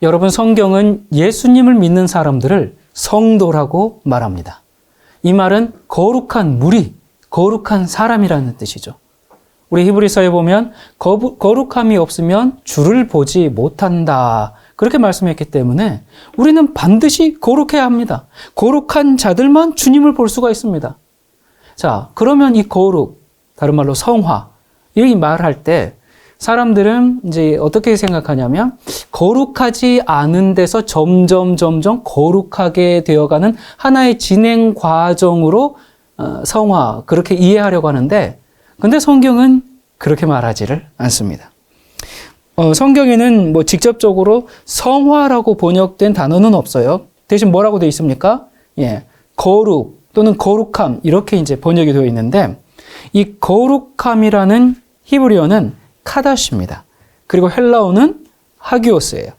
여러분, 성경은 예수님을 믿는 사람들을 성도라고 말합니다. 이 말은 거룩한 무리, 거룩한 사람이라는 뜻이죠. 우리 히브리서에 보면 거룩함이 없으면 주를 보지 못한다, 그렇게 말씀했기 때문에 우리는 반드시 거룩해야 합니다. 거룩한 자들만 주님을 볼 수가 있습니다. 자, 그러면 이 거룩, 다른 말로 성화, 이 말할 때 사람들은 이제 어떻게 생각하냐면 거룩하지 않은 데서 점점 거룩하게 되어가는 하나의 진행 과정으로 성화, 그렇게 이해하려고 하는데, 근데 성경은 그렇게 말하지를 않습니다. 성경에는 뭐 직접적으로 성화라고 번역된 단어는 없어요. 대신 뭐라고 되어 있습니까? 예, 거룩 또는 거룩함, 이렇게 이제 번역이 되어 있는데, 이 거룩함이라는 히브리어는 카다시입니다. 그리고 헬라어는 하기오스예요.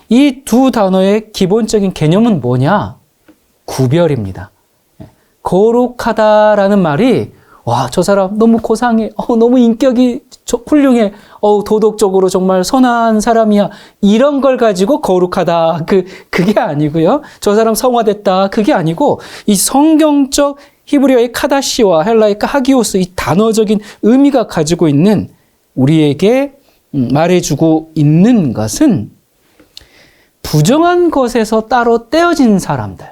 이 두 단어의 기본적인 개념은 뭐냐? 구별입니다. 거룩하다라는 말이, 와, 저 사람 너무 고상해, 너무 인격이 훌륭해, 도덕적으로 정말 선한 사람이야, 이런 걸 가지고 거룩하다, 그게 아니고요. 저 사람 성화됐다, 그게 아니고, 이 성경적 히브리어의 카다시와 헬라의 하기오스, 이 단어적인 의미가 가지고 있는, 우리에게 말해주고 있는 것은 부정한 것에서 따로 떼어진 사람들,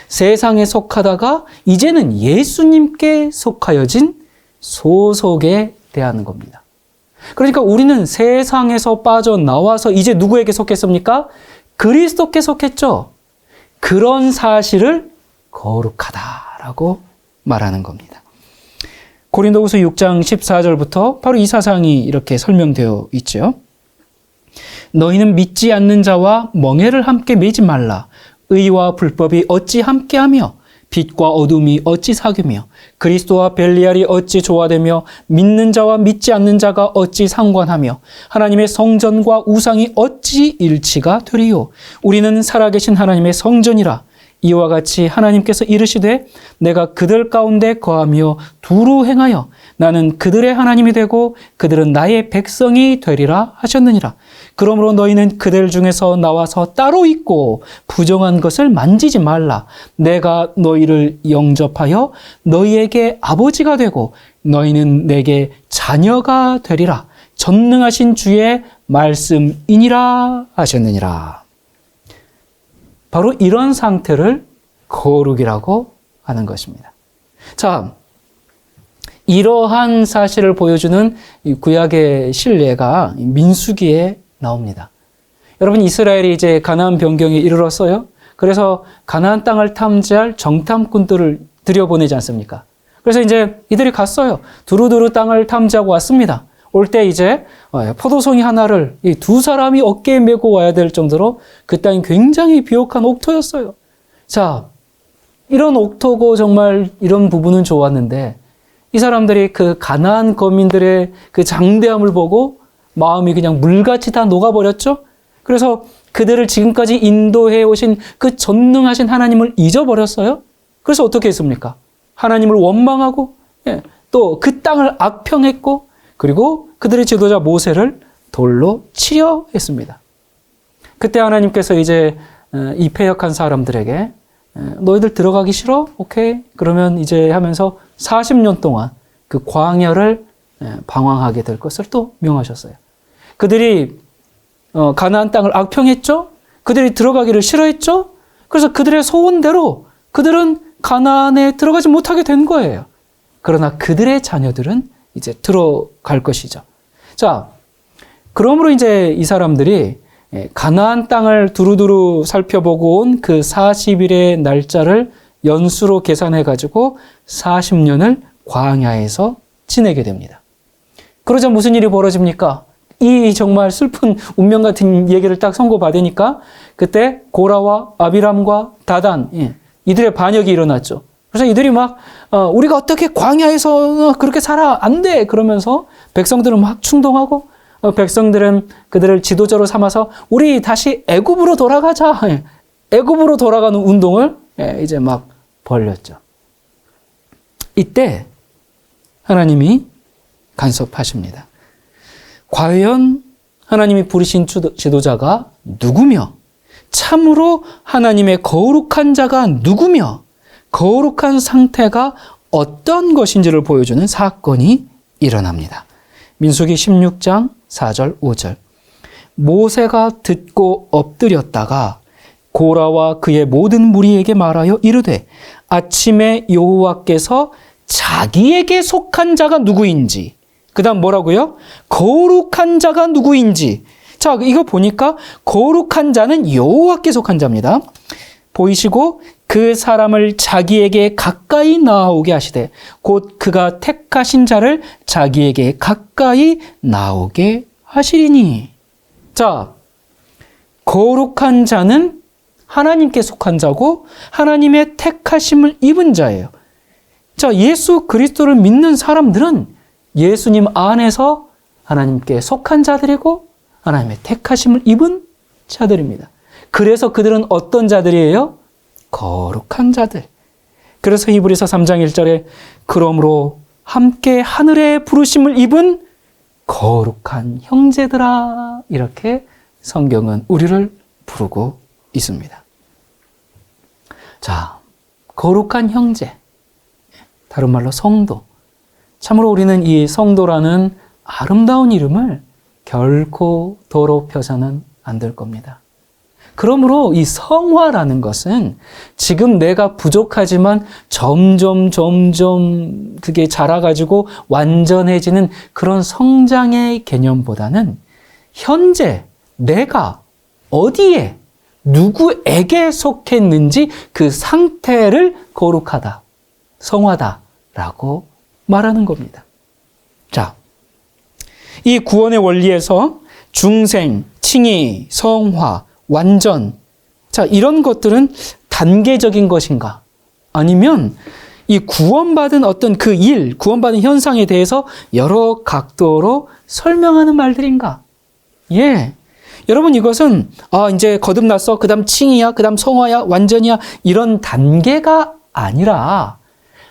세상에 속하다가 이제는 예수님께 속하여진 소속에 대한 겁니다. 그러니까 우리는 세상에서 빠져나와서 이제 누구에게 속했습니까? 그리스도께 속했죠. 그런 사실을 거룩하다라고 말하는 겁니다. 고린도후서 6장 14절부터 바로 이 사상이 이렇게 설명되어 있죠. 너희는 믿지 않는 자와 멍에를 함께 매지 말라. 의와 불법이 어찌 함께하며 빛과 어둠이 어찌 사귀며 그리스도와 벨리알이 어찌 조화되며 믿는 자와 믿지 않는 자가 어찌 상관하며 하나님의 성전과 우상이 어찌 일치가 되리요. 우리는 살아계신 하나님의 성전이라. 이와 같이 하나님께서 이르시되 내가 그들 가운데 거하며 두루 행하여 나는 그들의 하나님이 되고 그들은 나의 백성이 되리라 하셨느니라. 그러므로 너희는 그들 중에서 나와서 따로 있고 부정한 것을 만지지 말라. 내가 너희를 영접하여 너희에게 아버지가 되고 너희는 내게 자녀가 되리라. 전능하신 주의 말씀이니라 하셨느니라. 바로 이런 상태를 거룩이라고 하는 것입니다. 자, 이러한 사실을 보여주는 구약의 신뢰가 민수기에 나옵니다. 여러분, 이스라엘이 이제 가나안 변경에 이르렀어요. 그래서 가나안 땅을 탐지할 정탐꾼들을 들여보내지 않습니까? 그래서 이제 이들이 갔어요. 두루두루 땅을 탐지하고 왔습니다. 올 때 이제 포도송이 하나를 이 두 사람이 어깨에 메고 와야 될 정도로 그 땅이 굉장히 비옥한 옥토였어요. 자, 이런 옥토고 정말 이런 부분은 좋았는데 이 사람들이 그 가나안 거민들의 그 장대함을 보고 마음이 그냥 물같이 다 녹아버렸죠. 그래서 그들을 지금까지 인도해 오신 그 전능하신 하나님을 잊어버렸어요. 그래서 어떻게 했습니까? 하나님을 원망하고 또 그 땅을 악평했고 그리고 그들의 지도자 모세를 돌로 치려 했습니다. 그때 하나님께서 이제 이 패역한 사람들에게 너희들 들어가기 싫어? 오케이. 그러면 이제 하면서 40년 동안 그 광야를 방황하게 될 것을 또 명하셨어요. 그들이 가나안 땅을 악평했죠? 그들이 들어가기를 싫어했죠? 그래서 그들의 소원대로 그들은 가나안에 들어가지 못하게 된 거예요. 그러나 그들의 자녀들은 이제 들어갈 것이죠. 자, 그러므로 이제 이 사람들이 가나안 땅을 두루두루 살펴보고 온 그 40일의 날짜를 연수로 계산해 가지고 40년을 광야에서 지내게 됩니다. 그러자 무슨 일이 벌어집니까? 이 정말 슬픈 운명 같은 얘기를 딱 선고받으니까 그때 고라와 아비람과 다단, 이들의 반역이 일어났죠. 그래서 이들이 막 우리가 어떻게 광야에서 그렇게 살아? 안 돼! 그러면서 백성들은 막 충동하고 백성들은 그들을 지도자로 삼아서 우리 다시 애굽으로 돌아가자. 애굽으로 돌아가는 운동을 이제 막 벌렸죠. 이때 하나님이 간섭하십니다. 과연 하나님이 부르신 지도자가 누구며 참으로 하나님의 거룩한 자가 누구며 거룩한 상태가 어떤 것인지를 보여주는 사건이 일어납니다. 민수기 16장 4절 5절. 모세가 듣고 엎드렸다가 고라와 그의 모든 무리에게 말하여 이르되 아침에 여호와께서 자기에게 속한 자가 누구인지, 그 다음 뭐라고요? 거룩한 자가 누구인지. 자, 이거 보니까 거룩한 자는 여호와께 속한 자입니다. 보이시고 그 사람을 자기에게 가까이 나오게 하시되 곧 그가 택하신 자를 자기에게 가까이 나오게 하시리니. 자, 거룩한 자는 하나님께 속한 자고 하나님의 택하심을 입은 자예요. 자, 예수 그리스도를 믿는 사람들은 예수님 안에서 하나님께 속한 자들이고 하나님의 택하심을 입은 자들입니다. 그래서 그들은 어떤 자들이에요? 거룩한 자들. 그래서 히브리서 3장 1절에 그러므로 함께 하늘의 부르심을 입은 거룩한 형제들아, 이렇게 성경은 우리를 부르고 있습니다. 자, 거룩한 형제, 다른 말로 성도. 참으로 우리는 이 성도라는 아름다운 이름을 결코 더럽혀서는 안 될 겁니다. 그러므로 이 성화라는 것은 지금 내가 부족하지만 점점 그게 자라가지고 완전해지는 그런 성장의 개념보다는 현재 내가 어디에 누구에게 속했는지 그 상태를 거룩하다, 성화다라고 말하는 겁니다. 자, 이 구원의 원리에서 중생, 칭의, 성화, 완전, 자, 이런 것들은 단계적인 것인가? 아니면 이 구원받은 어떤 그 일, 구원받은 현상에 대해서 여러 각도로 설명하는 말들인가? 예. 여러분, 이것은 이제 거듭났어, 그 다음 칭의야, 그 다음 성화야, 완전이야, 이런 단계가 아니라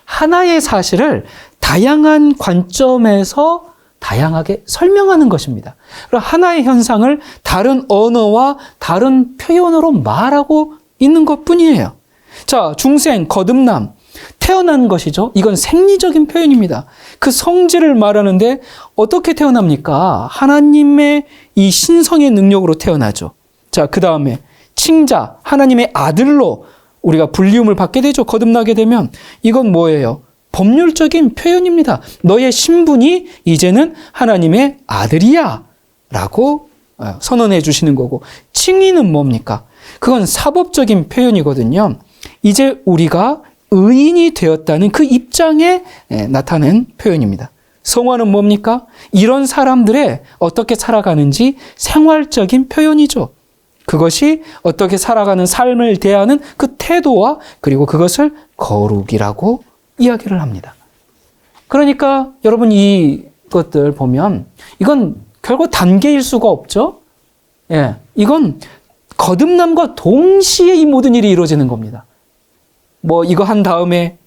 하나의 사실을 다양한 관점에서 다양하게 설명하는 것입니다. 하나의 현상을 다른 언어와 다른 표현으로 말하고 있는 것뿐이에요. 자, 중생, 거듭남, 태어난 것이죠. 이건 생리적인 표현입니다. 그 성질을 말하는데 어떻게 태어납니까? 하나님의 이 신성의 능력으로 태어나죠. 자, 그 다음에 칭자, 하나님의 아들로 우리가 불리움을 받게 되죠. 거듭나게 되면. 이건 뭐예요? 법률적인 표현입니다. 너의 신분이 이제는 하나님의 아들이야 라고 선언해 주시는 거고, 칭의는 뭡니까? 그건 사법적인 표현이거든요. 이제 우리가 의인이 되었다는 그 입장에 나타낸 표현입니다. 성화는 뭡니까? 이런 사람들의 어떻게 살아가는지 생활적인 표현이죠. 그것이 어떻게 살아가는 삶을 대하는 그 태도와 그리고 그것을 거룩이라고 이야기를 합니다. 그러니까 여러분, 이것들 보면 이건 결국 단계일 수가 없죠. 예, 이건 거듭남과 동시에 이 모든 일이 이루어지는 겁니다. 뭐 이거 한 다음에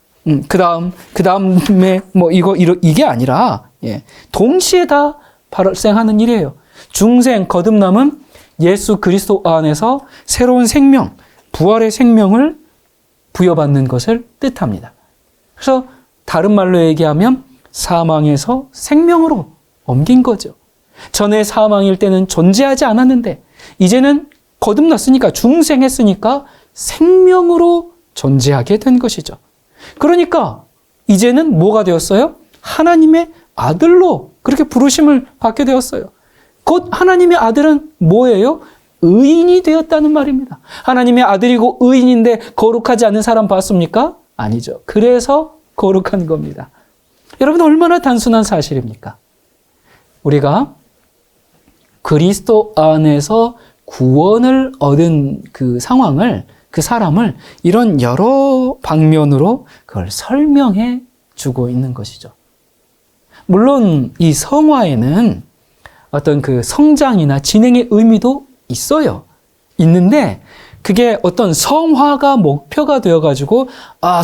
그 다음에 뭐 이게 아니라, 예, 동시에 다 발생하는 일이에요. 중생 거듭남은 예수 그리스도 안에서 새로운 생명, 부활의 생명을 부여받는 것을 뜻합니다. 그래서 다른 말로 얘기하면 사망에서 생명으로 옮긴 거죠. 전에 사망일 때는 존재하지 않았는데 이제는 거듭났으니까, 중생했으니까 생명으로 존재하게 된 것이죠. 그러니까 이제는 뭐가 되었어요? 하나님의 아들로 그렇게 부르심을 받게 되었어요. 곧 하나님의 아들은 뭐예요? 의인이 되었다는 말입니다. 하나님의 아들이고 의인인데 거룩하지 않은 사람 봤습니까? 아니죠. 그래서 거룩한 겁니다. 여러분, 얼마나 단순한 사실입니까? 우리가 그리스도 안에서 구원을 얻은 그 상황을, 그 사람을 이런 여러 방면으로 그걸 설명해 주고 있는 것이죠. 물론 이 성화에는 어떤 그 성장이나 진행의 의미도 있는데 그게 어떤 성화가 목표가 되어가지고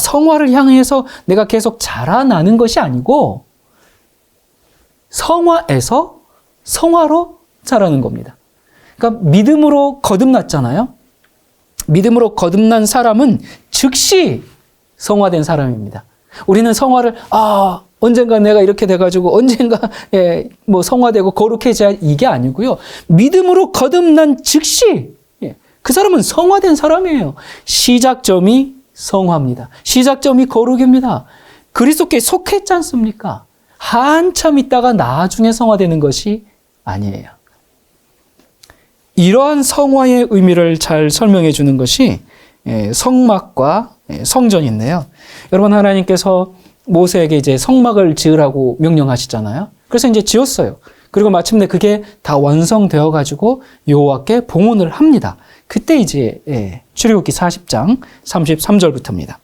성화를 향해서 내가 계속 자라나는 것이 아니고 성화에서 성화로 자라는 겁니다. 그러니까 믿음으로 거듭났잖아요. 믿음으로 거듭난 사람은 즉시 성화된 사람입니다. 우리는 성화를 언젠가 내가 이렇게 돼가지고 언젠가 뭐 성화되고 거룩해져야 이게 아니고요. 믿음으로 거듭난 즉시 그 사람은 성화된 사람이에요. 시작점이 성화입니다. 시작점이 거룩입니다. 그리스도께 속했지 않습니까? 한참 있다가 나중에 성화되는 것이 아니에요. 이러한 성화의 의미를 잘 설명해 주는 것이 성막과 성전인데요. 여러분, 하나님께서 모세에게 이제 성막을 지으라고 명령하시잖아요. 그래서 이제 지었어요. 그리고 마침내 그게 다 완성되어 가지고 여호와께 봉헌을 합니다. 그때 이제 출애굽기 40장 33절부터입니다.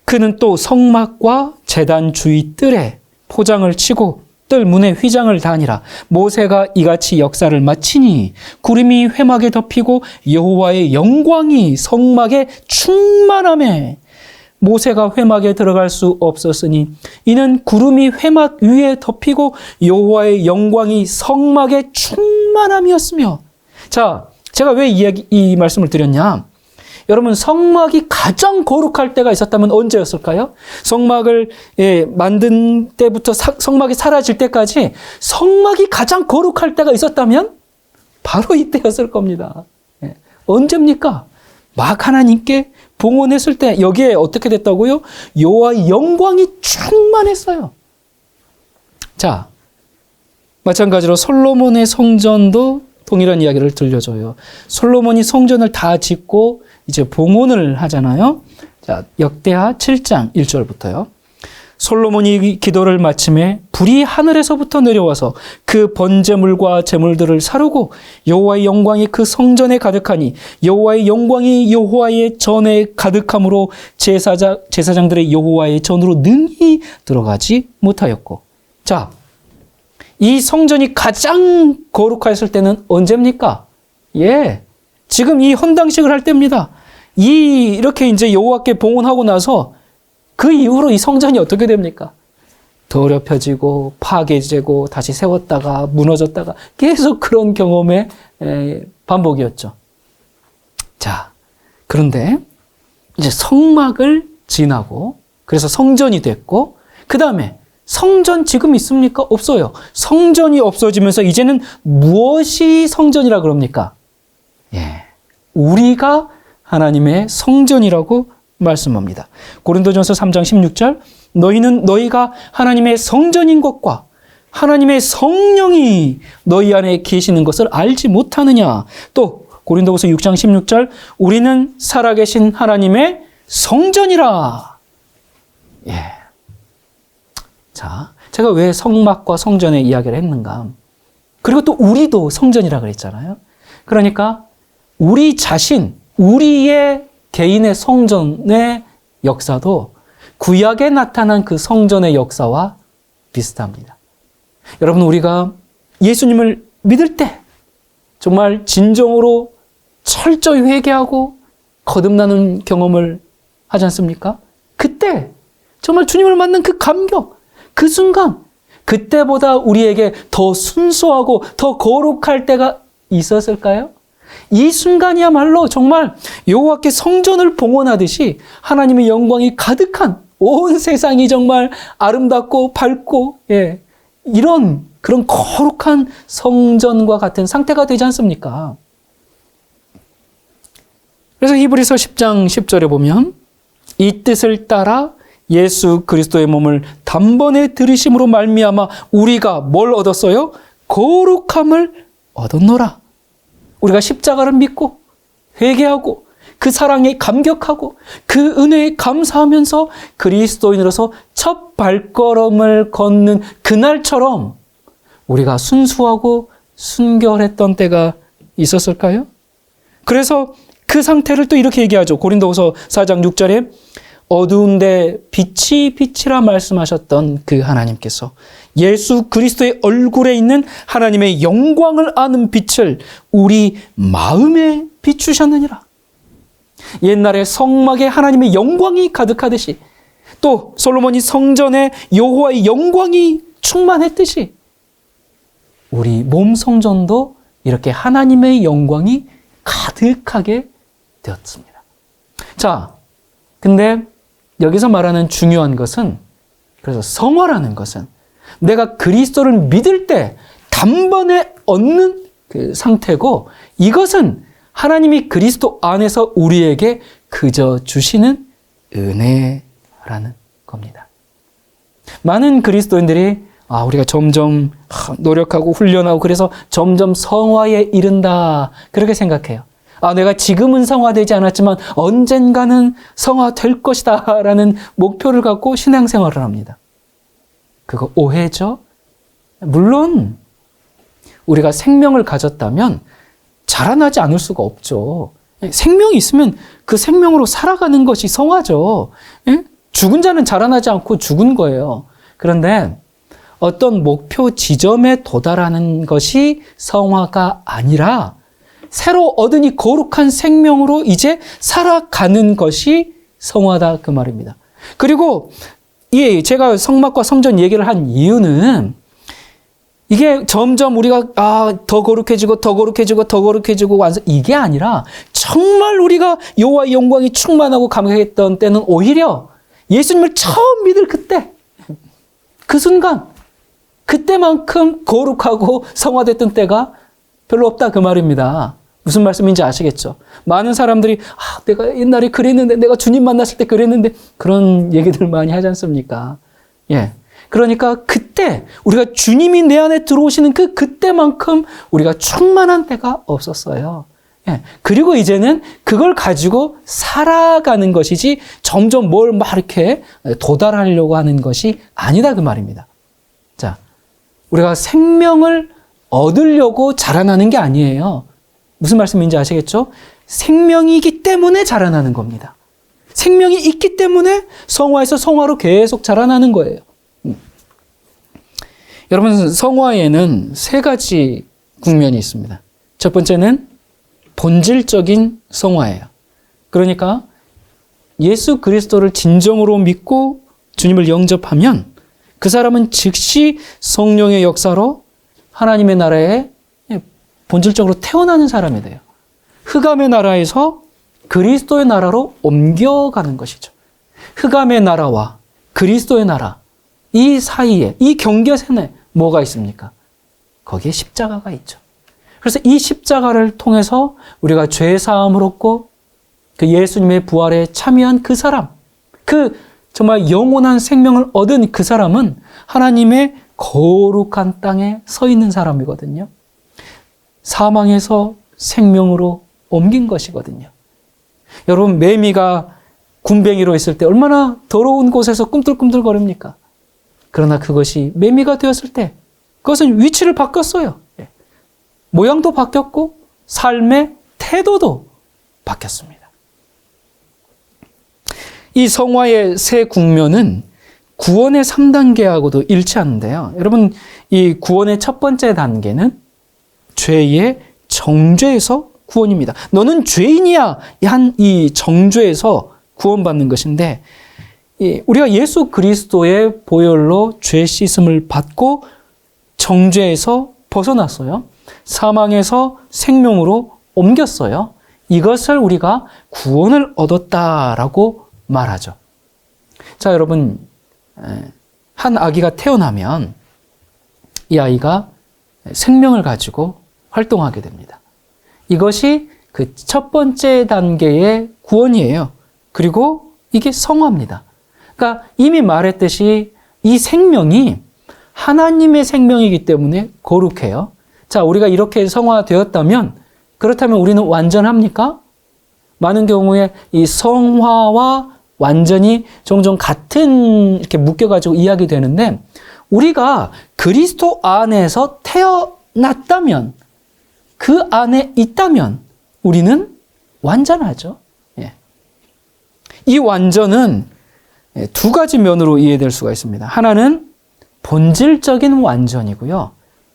그는 또 성막과 제단 주위 뜰에 포장을 치고 뜰 문에 휘장을 다니라. 모세가 이같이 역사를 마치니 구름이 회막에 덮이고 여호와의 영광이 성막에 충만하매 모세가 회막에 들어갈 수 없었으니 이는 구름이 회막 위에 덮이고 여호와의 영광이 성막에 충만함이었으며. 자, 제가 왜 이 말씀을 드렸냐? 여러분, 성막이 가장 거룩할 때가 있었다면 언제였을까요? 성막을 만든 때부터 성막이 사라질 때까지 성막이 가장 거룩할 때가 있었다면 바로 이때였을 겁니다. 언제입니까? 막 하나님께 봉헌했을 때. 여기에 어떻게 됐다고요? 여호와의 영광이 충만했어요. 자, 마찬가지로 솔로몬의 성전도 동일한 이야기를 들려줘요. 솔로몬이 성전을 다 짓고 이제 봉헌을 하잖아요. 자, 역대하 7장 1절부터요. 솔로몬이 기도를 마침에 불이 하늘에서부터 내려와서 그 번제물과 제물들을 사르고 여호와의 영광이 그 성전에 가득하니 여호와의 영광이 여호와의 전에 가득함으로 제사장들의 여호와의 전으로 능히 들어가지 못하였고. 자, 이 성전이 가장 거룩했을 때는 언제입니까? 지금 이 헌당식을 할 때입니다. 이렇게 이제 여호와께 봉헌하고 나서 그 이후로 이 성전이 어떻게 됩니까? 더럽혀지고 파괴되고 다시 세웠다가 무너졌다가 계속 그런 경험의 반복이었죠. 자, 그런데 이제 성막을 지나고 그래서 성전이 됐고, 그 다음에 성전 지금 있습니까? 없어요. 성전이 없어지면서 이제는 무엇이 성전이라 그럽니까? 우리가 하나님의 성전이라고 말씀합니다. 고린도전서 3장 16절, 너희가 하나님의 성전인 것과 하나님의 성령이 너희 안에 계시는 것을 알지 못하느냐. 또 고린도후서 6장 16절, 우리는 살아계신 하나님의 성전이라. 자, 제가 왜 성막과 성전의 이야기를 했는가? 그리고 또 우리도 성전이라 그랬잖아요. 그러니까 우리 자신, 우리의 개인의 성전의 역사도 구약에 나타난 그 성전의 역사와 비슷합니다. 여러분, 우리가 예수님을 믿을 때 정말 진정으로 철저히 회개하고 거듭나는 경험을 하지 않습니까? 그때 정말 주님을 만난 그 감격, 그 순간, 그때보다 우리에게 더 순수하고 더 거룩할 때가 있었을까요? 이 순간이야말로 정말 여호와께 성전을 봉헌하듯이 하나님의 영광이 가득한 온 세상이 정말 아름답고 밝고 이런 그런 거룩한 성전과 같은 상태가 되지 않습니까? 그래서 히브리서 10장 10절에 보면 이 뜻을 따라 예수 그리스도의 몸을 단번에 들이심으로 말미암아 우리가 뭘 얻었어요? 거룩함을 얻었노라. 우리가 십자가를 믿고 회개하고 그 사랑에 감격하고 그 은혜에 감사하면서 그리스도인으로서 첫 발걸음을 걷는 그날처럼 우리가 순수하고 순결했던 때가 있었을까요? 그래서 그 상태를 또 이렇게 얘기하죠. 고린도후서 4장 6절에 어두운데 빛이 빛이라 말씀하셨던 그 하나님께서 예수 그리스도의 얼굴에 있는 하나님의 영광을 아는 빛을 우리 마음에 비추셨느니라. 옛날에 성막에 하나님의 영광이 가득하듯이, 또 솔로몬이 성전에 여호와의 영광이 충만했듯이 우리 몸 성전도 이렇게 하나님의 영광이 가득하게 되었습니다. 자, 근데 여기서 말하는 중요한 것은, 그래서 성화라는 것은 내가 그리스도를 믿을 때 단번에 얻는 그 상태고, 이것은 하나님이 그리스도 안에서 우리에게 그저 주시는 은혜라는 겁니다. 많은 그리스도인들이 우리가 점점 노력하고 훈련하고 그래서 점점 성화에 이른다, 그렇게 생각해요. 내가 지금은 성화되지 않았지만 언젠가는 성화될 것이다 라는 목표를 갖고 신앙생활을 합니다. 그거 오해죠? 물론 우리가 생명을 가졌다면 자라나지 않을 수가 없죠. 생명이 있으면 그 생명으로 살아가는 것이 성화죠. 죽은 자는 자라나지 않고 죽은 거예요. 그런데 어떤 목표 지점에 도달하는 것이 성화가 아니라 새로 얻은 이 거룩한 생명으로 이제 살아가는 것이 성화다, 그 말입니다. 그리고 제가 성막과 성전 얘기를 한 이유는 이게 점점 우리가 더 거룩해지고 더 거룩해지고 더 거룩해지고 완성, 이게 아니라 정말 우리가 여호와의 영광이 충만하고 감격했던 때는 오히려 예수님을 처음 믿을 그때, 그 순간, 그때만큼 거룩하고 성화됐던 때가 별로 없다, 그 말입니다. 무슨 말씀인지 아시겠죠? 많은 사람들이 내가 옛날에 그랬는데, 내가 주님 만났을 때 그랬는데, 그런 얘기들 많이 하지 않습니까? 예. 그러니까 그때 우리가 주님이 내 안에 들어오시는 그때만큼 우리가 충만한 때가 없었어요. 예. 그리고 이제는 그걸 가지고 살아가는 것이지 점점 뭘 막 이렇게 도달하려고 하는 것이 아니다, 그 말입니다. 자, 우리가 생명을 얻으려고 자라나는 게 아니에요. 무슨 말씀인지 아시겠죠? 생명이기 때문에 자라나는 겁니다. 생명이 있기 때문에 성화에서 성화로 계속 자라나는 거예요. 여러분, 성화에는 세 가지 국면이 있습니다. 첫 번째는 본질적인 성화예요. 그러니까 예수 그리스도를 진정으로 믿고 주님을 영접하면 그 사람은 즉시 성령의 역사로 하나님의 나라에 본질적으로 태어나는 사람이 돼요. 흑암의 나라에서 그리스도의 나라로 옮겨가는 것이죠. 흑암의 나라와 그리스도의 나라, 이 사이에, 이 경계선에 뭐가 있습니까? 거기에 십자가가 있죠. 그래서 이 십자가를 통해서 우리가 죄 사함을 얻고 그 예수님의 부활에 참여한 그 사람, 그 정말 영원한 생명을 얻은 그 사람은 하나님의 거룩한 땅에 서 있는 사람이거든요. 사망에서 생명으로 옮긴 것이거든요. 여러분, 매미가 군뱅이로 있을 때 얼마나 더러운 곳에서 꿈틀꿈틀거립니까? 그러나 그것이 매미가 되었을 때 그것은 위치를 바꿨어요. 모양도 바뀌었고 삶의 태도도 바뀌었습니다. 이 성화의 세 국면은 구원의 3단계하고도 일치하는데요. 여러분, 이 구원의 첫 번째 단계는 죄의 정죄에서 구원입니다. 너는 죄인이야 한 이 정죄에서 구원받는 것인데, 우리가 예수 그리스도의 보혈로 죄 씻음을 받고 정죄에서 벗어났어요. 사망에서 생명으로 옮겼어요. 이것을 우리가 구원을 얻었다라고 말하죠. 자, 여러분, 한 아기가 태어나면 이 아이가 생명을 가지고 활동하게 됩니다. 이것이 그 첫 번째 단계의 구원이에요. 그리고 이게 성화입니다. 그러니까 이미 말했듯이 이 생명이 하나님의 생명이기 때문에 거룩해요. 자, 우리가 이렇게 성화되었다면, 그렇다면 우리는 완전합니까? 많은 경우에 이 성화와 완전히 종종 같은 이렇게 묶여가지고 이야기되는데, 우리가 그리스도 안에서 태어났다면, 그 안에 있다면 우리는 완전하죠. 예. 이 완전은 두 가지 면으로 이해될 수가 있습니다. 하나는 본질적인 완전이고요.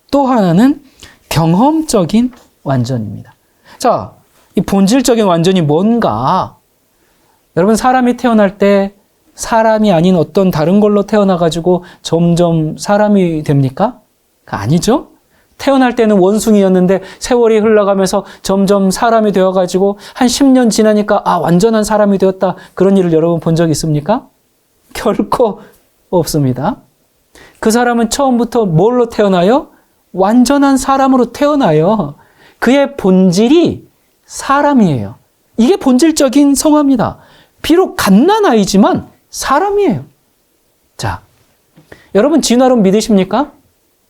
또 하나는 경험적인 완전입니다. 자, 이 본질적인 완전이 뭔가? 여러분, 사람이 태어날 때 사람이 아닌 어떤 다른 걸로 태어나가지고 점점 사람이 됩니까? 아니죠? 태어날 때는 원숭이였는데 세월이 흘러가면서 점점 사람이 되어가지고 한 10년 지나니까 완전한 사람이 되었다. 그런 일을 여러분 본 적 있습니까? 결코 없습니다. 그 사람은 처음부터 뭘로 태어나요? 완전한 사람으로 태어나요. 그의 본질이 사람이에요. 이게 본질적인 성화입니다. 비록 갓난아이지만 사람이에요. 자, 여러분 진화론 믿으십니까?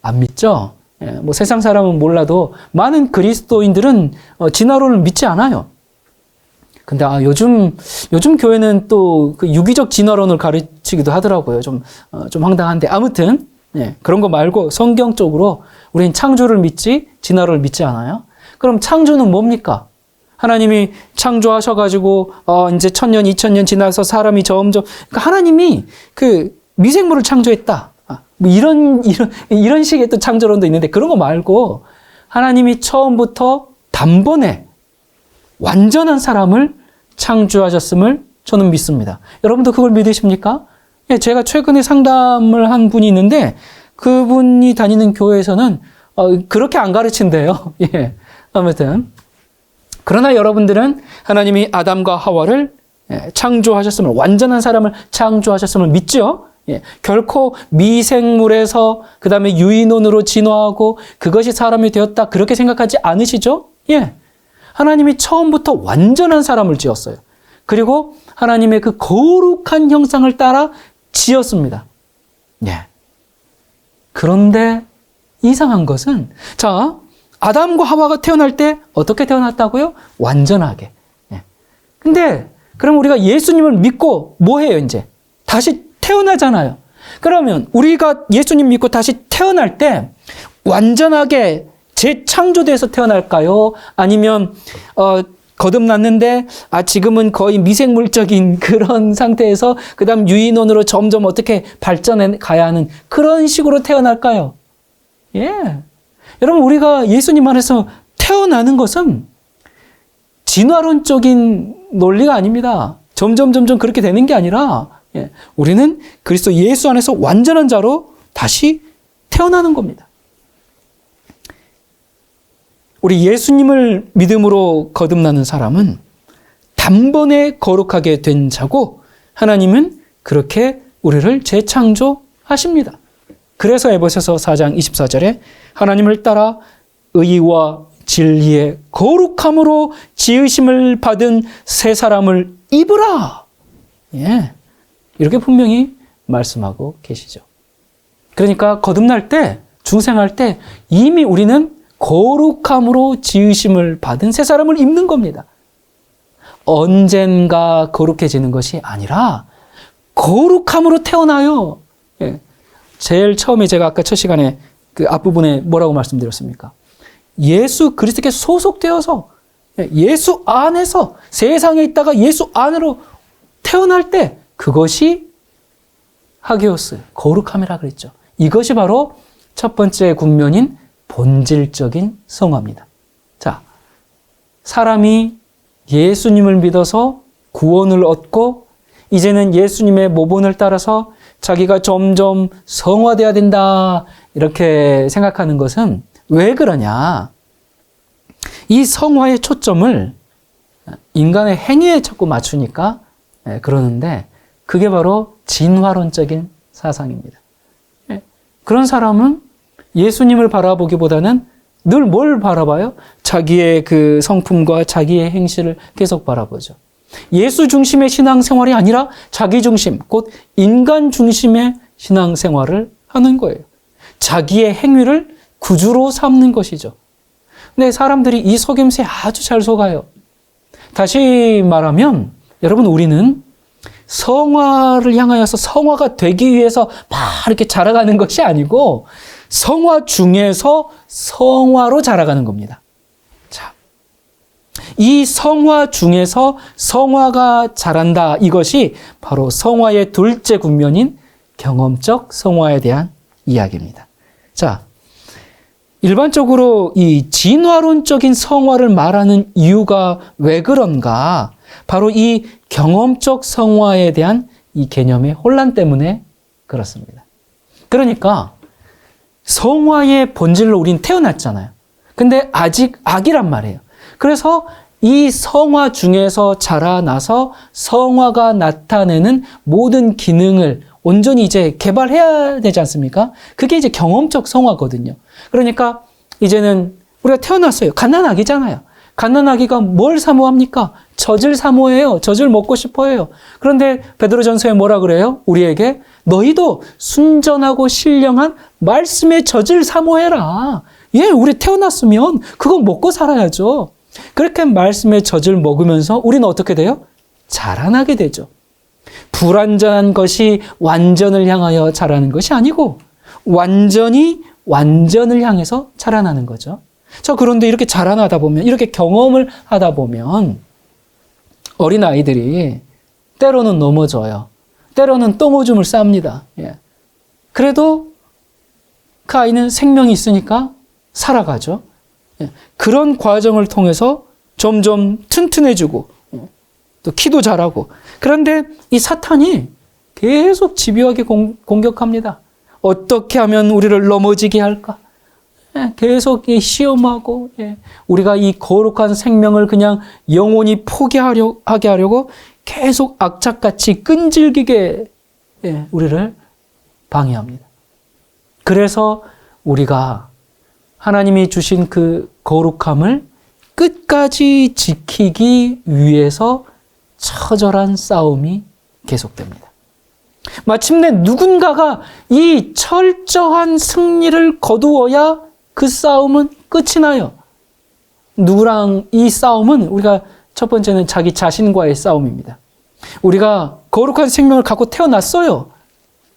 안 믿죠? 뭐 세상 사람은 몰라도 많은 그리스도인들은 진화론을 믿지 않아요. 근데 요즘 교회는 또 그 유기적 진화론을 가르치기도 하더라고요. 좀 황당한데 아무튼 그런 거 말고 성경적으로 우리는 창조를 믿지 진화론을 믿지 않아요. 그럼 창조는 뭡니까? 하나님이 창조하셔가지고 이제 1000년, 2000년 지나서 사람이 점점 그러니까 하나님이 그 미생물을 창조했다. 뭐 이런 식의 또 창조론도 있는데 그런 거 말고 하나님이 처음부터 단번에 완전한 사람을 창조하셨음을 저는 믿습니다. 여러분도 그걸 믿으십니까? 제가 최근에 상담을 한 분이 있는데 그분이 다니는 교회에서는 그렇게 안 가르친대요. 예. 아무튼 그러나 여러분들은 하나님이 아담과 하와를 창조하셨음을 완전한 사람을 창조하셨음을 믿죠? 예. 결코 미생물에서 그 다음에 유인원으로 진화하고 그것이 사람이 되었다 그렇게 생각하지 않으시죠? 예. 하나님이 처음부터 완전한 사람을 지었어요. 그리고 하나님의 그 거룩한 형상을 따라 지었습니다. 예. 그런데 이상한 것은 자, 아담과 하와가 태어날 때 어떻게 태어났다고요? 완전하게. 예. 근데 그럼 우리가 예수님을 믿고 뭐 해요, 이제? 다시 태어나잖아요. 그러면 우리가 예수님 믿고 다시 태어날 때 완전하게 재창조돼서 태어날까요? 아니면 거듭났는데 지금은 거의 미생물적인 그런 상태에서 그다음 유인원으로 점점 어떻게 발전해 가야 하는 그런 식으로 태어날까요? 예. 여러분 우리가 예수님 안에서 태어나는 것은 진화론적인 논리가 아닙니다. 점점 그렇게 되는 게 아니라 우리는 그리스도 예수 안에서 완전한 자로 다시 태어나는 겁니다. 우리 예수님을 믿음으로 거듭나는 사람은 단번에 거룩하게 된 자고 하나님은 그렇게 우리를 재창조하십니다. 그래서 에베소서 4장 24절에 하나님을 따라 의와 진리의 거룩함으로 지으심을 받은 새 사람을 입으라. 예. 이렇게 분명히 말씀하고 계시죠. 그러니까 거듭날 때, 중생할 때 이미 우리는 거룩함으로 지으심을 받은 새 사람을 입는 겁니다. 언젠가 거룩해지는 것이 아니라 거룩함으로 태어나요. 예. 제일 처음에 제가 아까 첫 시간에 그 앞부분에 뭐라고 말씀드렸습니까? 예수 그리스도께 소속되어서 예수 안에서 세상에 있다가 예수 안으로 태어날 때 그것이 하기오스, 거룩함이라 그랬죠. 이것이 바로 첫 번째 국면인 본질적인 성화입니다. 자, 사람이 예수님을 믿어서 구원을 얻고 이제는 예수님의 모본을 따라서 자기가 점점 성화되어야 된다 이렇게 생각하는 것은 왜 그러냐? 이 성화의 초점을 인간의 행위에 자꾸 맞추니까 그러는데 그게 바로 진화론적인 사상입니다. 그런 사람은 예수님을 바라보기보다는 늘 뭘 바라봐요? 자기의 그 성품과 자기의 행실을 계속 바라보죠. 예수 중심의 신앙생활이 아니라 자기 중심, 곧 인간 중심의 신앙생활을 하는 거예요. 자기의 행위를 구주로 삼는 것이죠. 근데 사람들이 이 속임수에 아주 잘 속아요. 다시 말하면 여러분 우리는 성화를 향하여서 성화가 되기 위해서 막 이렇게 자라가는 것이 아니고 성화 중에서 성화로 자라가는 겁니다. 자, 이 성화 중에서 성화가 자란다. 이것이 바로 성화의 둘째 국면인 경험적 성화에 대한 이야기입니다. 자, 일반적으로 이 진화론적인 성화를 말하는 이유가 왜 그런가? 바로 이 경험적 성화에 대한 이 개념의 혼란 때문에 그렇습니다. 그러니까 성화의 본질로 우린 태어났잖아요. 근데 아직 악이란 말이에요. 그래서 이 성화 중에서 자라나서 성화가 나타내는 모든 기능을 온전히 이제 개발해야 되지 않습니까? 그게 이제 경험적 성화거든요. 그러니까 이제는 우리가 태어났어요. 갓난아기잖아요. 갓난아기가 뭘 사모합니까? 젖을 사모해요. 젖을 먹고 싶어해요. 그런데 베드로전서에 뭐라 그래요? 우리에게 너희도 순전하고 신령한 말씀의 젖을 사모해라. 예, 우리 태어났으면 그거 먹고 살아야죠. 그렇게 말씀의 젖을 먹으면서 우리는 어떻게 돼요? 자라나게 되죠. 불완전한 것이 완전을 향하여 자라는 것이 아니고 완전히 완전을 향해서 자라나는 거죠. 그런데 이렇게 자라나다 보면, 이렇게 경험을 하다 보면 어린아이들이 때로는 넘어져요. 때로는 똥오줌을 쌉니다. 예. 그래도 그 아이는 생명이 있으니까 살아가죠. 예. 그런 과정을 통해서 점점 튼튼해지고 또 키도 자라고. 그런데 이 사탄이 계속 집요하게 공격합니다. 어떻게 하면 우리를 넘어지게 할까? 계속 시험하고, 우리가 이 거룩한 생명을 그냥 영원히 포기하게 하려고 계속 악착같이 끈질기게 우리를 방해합니다. 그래서 우리가 하나님이 주신 그 거룩함을 끝까지 지키기 위해서 처절한 싸움이 계속됩니다. 마침내 누군가가 이 철저한 승리를 거두어야 그 싸움은 끝이 나요. 누구랑 이 싸움은 우리가 첫 번째는 자기 자신과의 싸움입니다. 우리가 거룩한 생명을 갖고 태어났어요.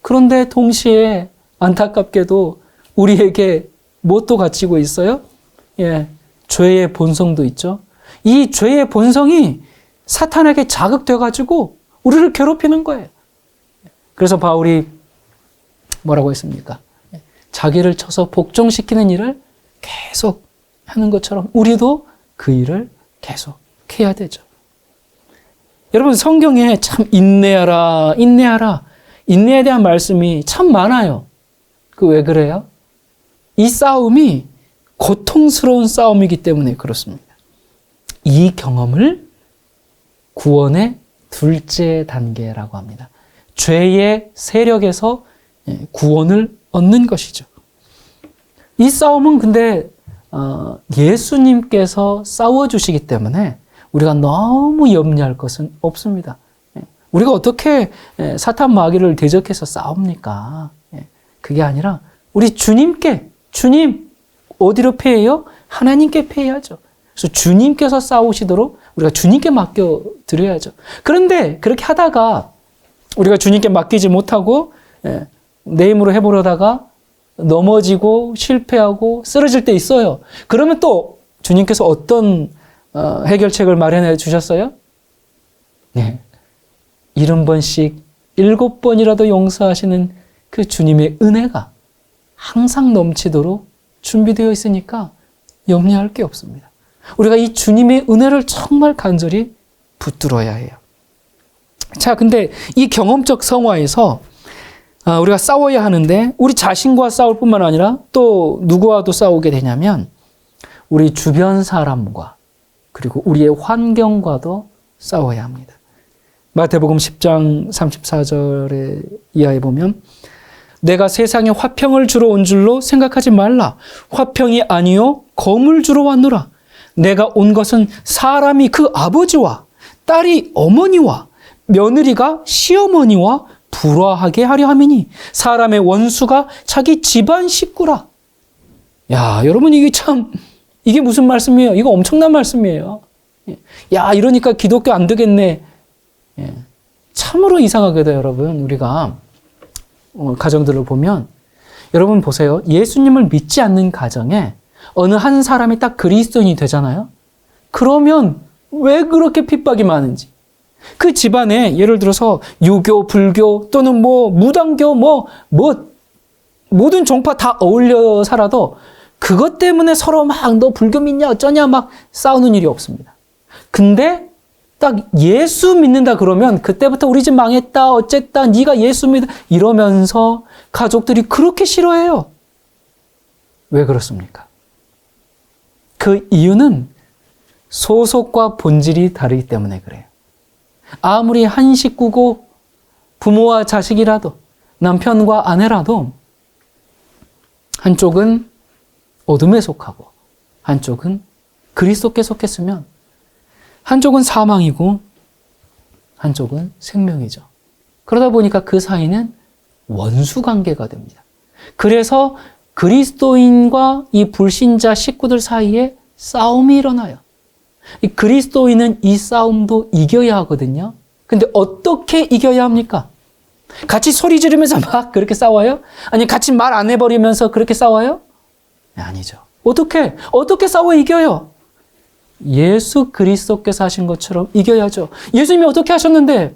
그런데 동시에 안타깝게도 우리에게 무엇도 갇히고 있어요? 죄의 본성도 있죠. 이 죄의 본성이 사탄에게 자극돼가지고 우리를 괴롭히는 거예요. 그래서 바울이 뭐라고 했습니까? 자기를 쳐서 복종시키는 일을 계속 하는 것처럼 우리도 그 일을 계속 해야 되죠. 여러분, 성경에 참 인내하라, 인내하라, 인내에 대한 말씀이 참 많아요. 그 왜 그래요? 이 싸움이 고통스러운 싸움이기 때문에 그렇습니다. 이 경험을 구원의 둘째 단계라고 합니다. 죄의 세력에서 구원을 얻는 것이죠. 이 싸움은 근데 예수님께서 싸워주시기 때문에 우리가 너무 염려할 것은 없습니다. 우리가 어떻게 사탄 마귀를 대적해서 싸웁니까? 그게 아니라 우리 주님께, 주님 어디로 패해요? 하나님께 패해야죠. 그래서 주님께서 싸우시도록 우리가 주님께 맡겨드려야죠. 그런데 그렇게 하다가 우리가 주님께 맡기지 못하고 내 힘으로 해보려다가 넘어지고 실패하고 쓰러질 때 있어요. 그러면 또 주님께서 어떤 해결책을 마련해 주셨어요? 70번씩 7번이라도 용서하시는 그 주님의 은혜가 항상 넘치도록 준비되어 있으니까 염려할 게 없습니다. 우리가 이 주님의 은혜를 정말 간절히 붙들어야 해요. 자, 근데 이 경험적 성화에서 우리가 싸워야 하는데 우리 자신과 싸울 뿐만 아니라 또 누구와도 싸우게 되냐면 우리 주변 사람과 그리고 우리의 환경과도 싸워야 합니다. 마태복음 10장 34절의 이하에 보면 내가 세상에 화평을 주러 온 줄로 생각하지 말라. 화평이 아니요 검을 주러 왔노라. 내가 온 것은 사람이 그 아버지와 딸이 어머니와 며느리가 시어머니와 불화하게 하려 함이니 사람의 원수가 자기 집안 식구라. 야, 여러분 이게 무슨 말씀이에요? 이거 엄청난 말씀이에요. 야, 이러니까 기독교 안 되겠네. 참으로 이상하게도 여러분, 우리가 가정들을 보면 여러분 보세요. 예수님을 믿지 않는 가정에 어느 한 사람이 딱 그리스도인이 되잖아요. 그러면 왜 그렇게 핍박이 많은지. 그 집안에 예를 들어서 유교, 불교 또는 무당교 모든 종파 다 어울려 살아도 그것 때문에 서로 막 너 불교 믿냐 어쩌냐 막 싸우는 일이 없습니다. 근데 딱 예수 믿는다 그러면 그때부터 우리 집 망했다 어쨌다 네가 예수 믿어 이러면서 가족들이 그렇게 싫어해요. 왜 그렇습니까? 그 이유는 소속과 본질이 다르기 때문에 그래요. 아무리 한 식구고 부모와 자식이라도 남편과 아내라도 한쪽은 어둠에 속하고 한쪽은 그리스도께 속했으면 한쪽은 사망이고 한쪽은 생명이죠. 그러다 보니까 그 사이는 원수 관계가 됩니다. 그래서 그리스도인과 이 불신자 식구들 사이에 싸움이 일어나요. 이 그리스도인은 이 싸움도 이겨야 하거든요. 근데 어떻게 이겨야 합니까? 같이 소리 지르면서 막 그렇게 싸워요? 아니 같이 말 안 해버리면서 그렇게 싸워요? 아니죠. 어떻게 싸워 이겨요? 예수 그리스도께서 하신 것처럼 이겨야죠. 예수님이 어떻게 하셨는데?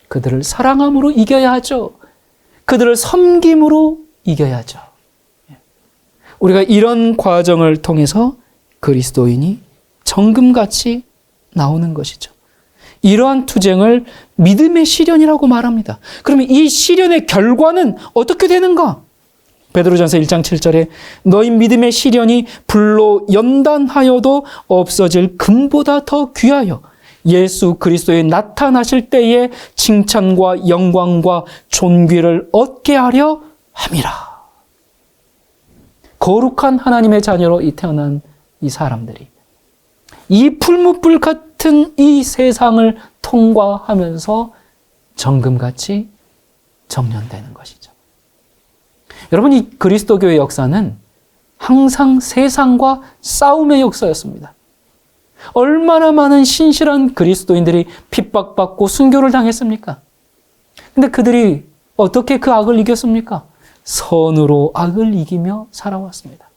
그들을 사랑함으로 이겨야 하죠. 그들을 섬김으로 이겨야죠. 우리가 이런 과정을 통해서 그리스도인이 정금같이 나오는 것이죠. 이러한 투쟁을 믿음의 시련이라고 말합니다. 그러면 이 시련의 결과는 어떻게 되는가? 베드로전서 1장 7절에 너희 믿음의 시련이 불로 연단하여도 없어질 금보다 더 귀하여 예수 그리스도의 나타나실 때에 칭찬과 영광과 존귀를 얻게 하려 함이라. 거룩한 하나님의 자녀로 태어난 이 사람들이 이 풀무불 같은 이 세상을 통과하면서 정금같이 정련되는 것이죠. 여러분, 이 그리스도교의 역사는 항상 세상과 싸움의 역사였습니다. 얼마나 많은 신실한 그리스도인들이 핍박받고 순교를 당했습니까? 근데 그들이 어떻게 그 악을 이겼습니까? 선으로 악을 이기며 살아왔습니다.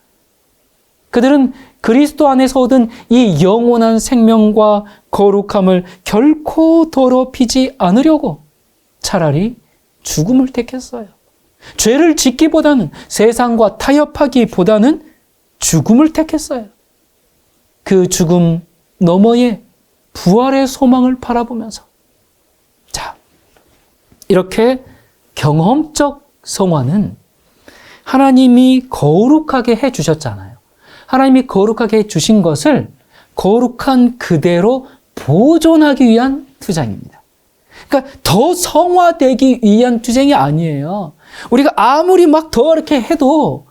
그들은 그리스도 안에서 얻은 이 영원한 생명과 거룩함을 결코 더럽히지 않으려고 차라리 죽음을 택했어요. 죄를 짓기보다는, 세상과 타협하기보다는 죽음을 택했어요. 그 죽음 너머에 부활의 소망을 바라보면서, 자, 이렇게 경험적 성화는 하나님이 거룩하게 해주셨잖아요. 하나님이 거룩하게 해주신 것을 거룩한 그대로 보존하기 위한 투쟁입니다. 그러니까 더 성화되기 위한 투쟁이 아니에요. 우리가 아무리 막 더 이렇게 해도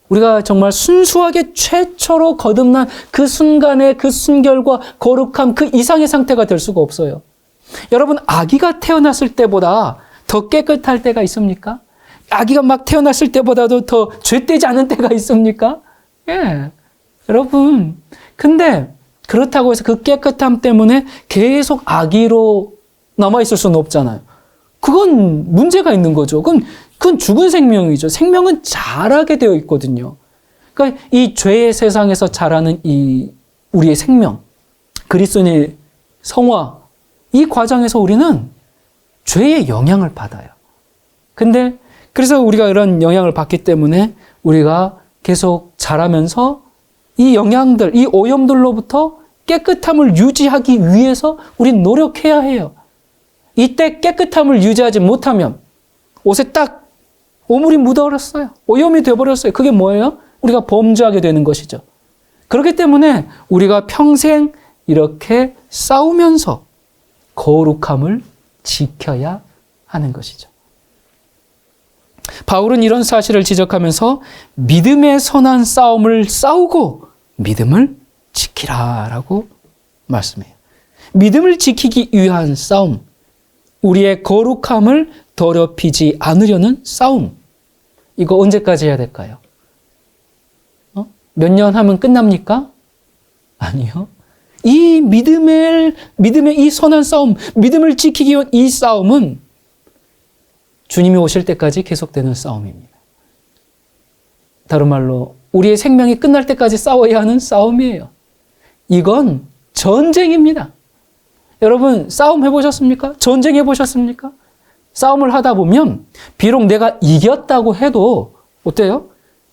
우리가 정말 순수하게 최초로 거듭난 그 순간의 그 순결과 거룩함 그 이상의 상태가 될 수가 없어요. 여러분, 아기가 태어났을 때보다 더 깨끗할 때가 있습니까? 아기가 막 태어났을 때보다도 더 죄되지 않은 때가 있습니까? 예. 여러분, 근데 그렇다고 해서 그 깨끗함 때문에 계속 아기로 남아있을 수는 없잖아요. 그건 문제가 있는 거죠. 그건 죽은 생명이죠. 생명은 자라게 되어 있거든요. 그러니까 이 죄의 세상에서 자라는 이 우리의 생명, 그리스도인의 성화, 이 과정에서 우리는 죄의 영향을 받아요. 근데 그래서 우리가 이런 영향을 받기 때문에 우리가 계속 자라면서 이 영향들, 이 오염들로부터 깨끗함을 유지하기 위해서 우린 노력해야 해요. 이때 깨끗함을 유지하지 못하면 옷에 딱 오물이 묻어버렸어요. 오염이 되어버렸어요. 그게 뭐예요? 우리가 범죄하게 되는 것이죠. 그렇기 때문에 우리가 평생 이렇게 싸우면서 거룩함을 지켜야 하는 것이죠. 바울은 이런 사실을 지적하면서 믿음의 선한 싸움을 싸우고 믿음을 지키라라고 말씀해요. 믿음을 지키기 위한 싸움, 우리의 거룩함을 더럽히지 않으려는 싸움, 이거 언제까지 해야 될까요? 몇 년 하면 끝납니까? 아니요. 이 믿음의 이 선한 싸움, 믿음을 지키기 위한 이 싸움은 주님이 오실 때까지 계속되는 싸움입니다. 다른 말로 우리의 생명이 끝날 때까지 싸워야 하는 싸움이에요. 이건 전쟁입니다. 여러분, 싸움 해보셨습니까? 전쟁 해보셨습니까? 싸움을 하다 보면 비록 내가 이겼다고 해도 어때요?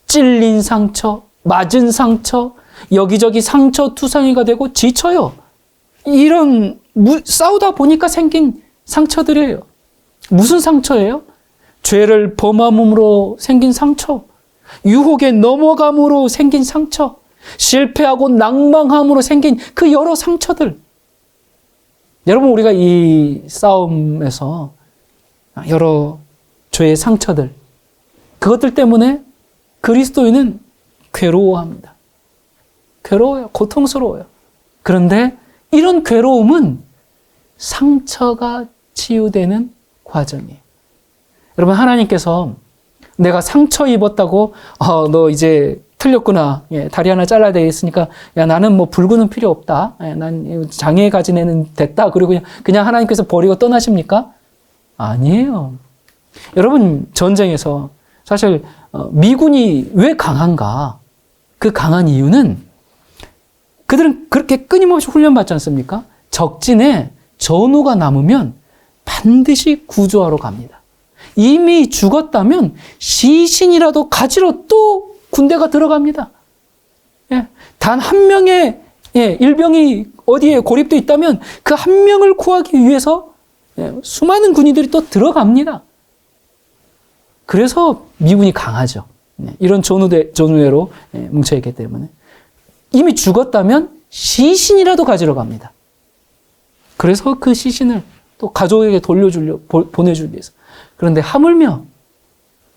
찔린 상처, 맞은 상처, 여기저기 상처 투성이가 되고 지쳐요. 이런 싸우다 보니까 생긴 상처들이에요. 무슨 상처예요? 죄를 범함으로 생긴 상처. 유혹에 넘어감으로 생긴 상처, 실패하고 낭망함으로 생긴 그 여러 상처들. 여러분, 우리가 이 싸움에서 여러 죄의 상처들, 그것들 때문에 그리스도인은 괴로워합니다. 괴로워요. 고통스러워요. 그런데 이런 괴로움은 상처가 치유되는 과정이에요. 여러분, 하나님께서 내가 상처 입었다고 너 이제 틀렸구나. 다리 하나 잘라야 되겠으니까 야, 나는 뭐 불구는 필요 없다. 난 장애 가진 애는 됐다. 그리고 그냥 하나님께서 버리고 떠나십니까? 아니에요. 여러분, 전쟁에서 사실 미군이 왜 강한가? 그 강한 이유는 그들은 그렇게 끊임없이 훈련받지 않습니까? 적진에 전우가 남으면 반드시 구조하러 갑니다. 이미 죽었다면 시신이라도 가지러 또 군대가 들어갑니다. 예, 단 한 명의 일병이 어디에 고립되어 있다면 그 한 명을 구하기 위해서 수많은 군인들이 또 들어갑니다. 그래서 미군이 강하죠. 이런 전우대로 뭉쳐있기 때문에. 이미 죽었다면 시신이라도 가지러 갑니다. 그래서 그 시신을 또 가족에게 보내주기 위해서. 그런데 하물며